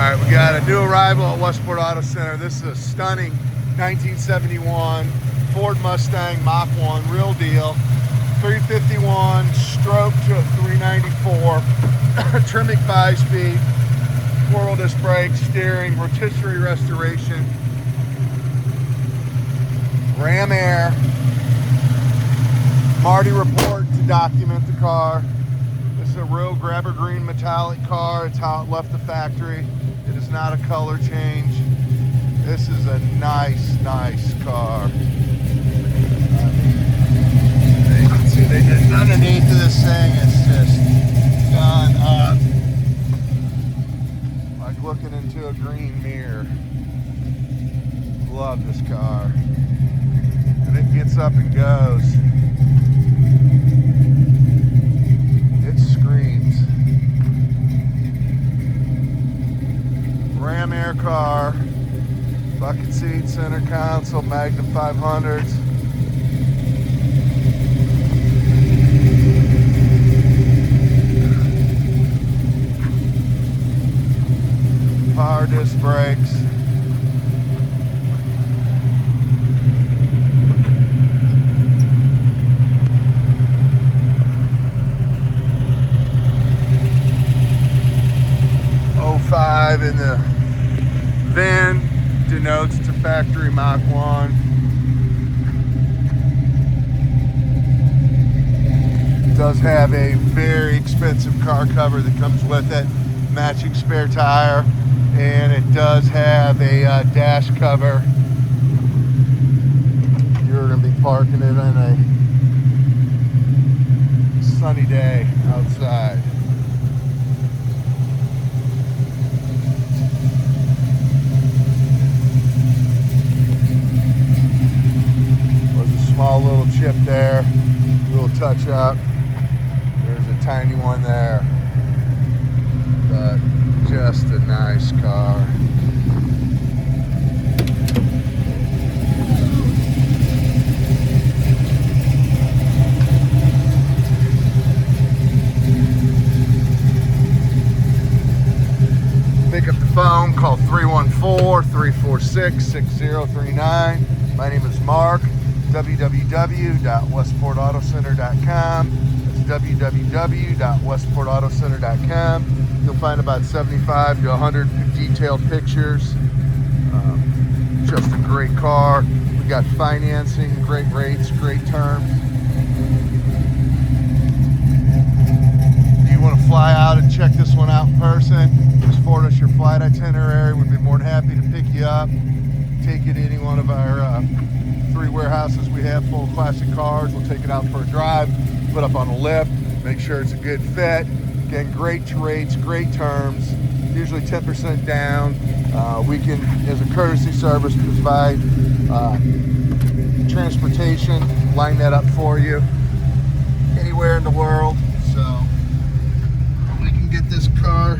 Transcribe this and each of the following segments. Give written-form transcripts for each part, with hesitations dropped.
Alright, we got a new arrival at Westport Auto Center. This is a stunning 1971 Ford Mustang Mach One, real deal. 351, stroke to a 394, Tremec 5-speed, 4-wheel disc brakes, steering, rotisserie restoration, ram air, Marti report to document the car. This is a real grabber green metallic car. It's how it left the factory. It is not a color change. This is a nice car. You can see they did underneath of this thing. It's just done up. Like looking into a green mirror. Love this car. And it gets up and goes. It screams. Ram air car, bucket seat, center console, Magnum 500s. Power disc brakes. '05 in the VIN denotes it's a factory Mach One. It does have a very expensive car cover that comes with it, matching spare tire, and it does have a dash cover. You're going to be parking it on a sunny day outside. Small little chip there, little touch up. There's a tiny one there, but just a nice car. Pick up the phone, call 314-346-6039. My name is Mark. www.westportautocenter.com. That's www.westportautocenter.com. You'll find about 75 to 100 detailed pictures. Just a great car. We got financing, great rates, great terms. Do you want to fly out and check this one out in person? Just forward us your flight itinerary. We'd be more than happy to pick you up, take you to any one of our 3 warehouses we have full of classic cars. We'll take it out for a drive, put up on a lift, make sure it's a good fit. Again, great rates, great terms, usually 10% down. We can, as a courtesy service, provide transportation, line that up for you anywhere in the world. So we can get this car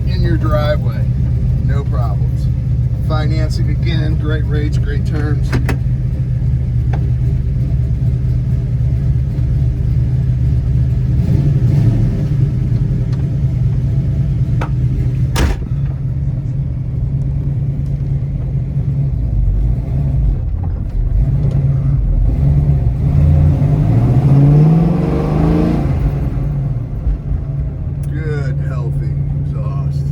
in your driveway, no problems. Financing again, great rates, great terms. Good, healthy exhaust.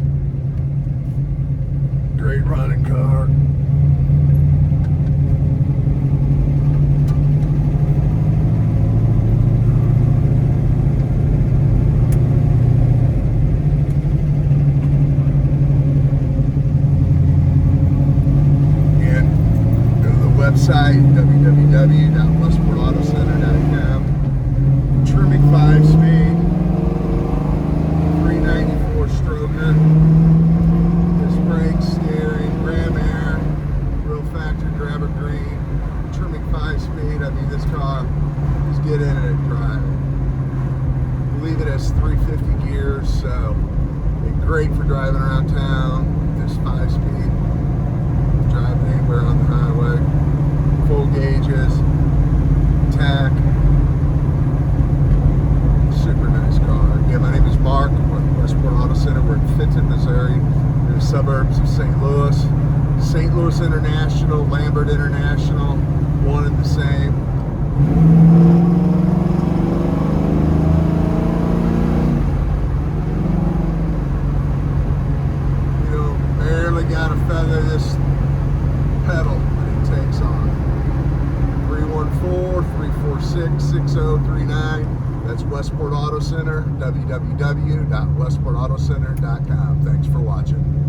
Great running car. Again, go to the website www.westportautocenter.com. Tremec 5-speed, 394 stroker. Brakes, steering, ram air, real factory grabber green, Tremec 5-speed. I mean, this car, just get in it and drive it. I believe it has 350 gears, so it's great for driving around town. This 5-speed, driving anywhere on the highway. Full gauges, tack. Super nice car. Again, my name is Mark. We're at Westport Auto Center. We're at Fitton. suburbs of St. Louis. St. Louis International, Lambert International, one and the same. You know, barely got to feather this pedal when it takes off. 314-346-6039. That's Westport Auto Center, www.westportautocenter.com. Thanks for watching.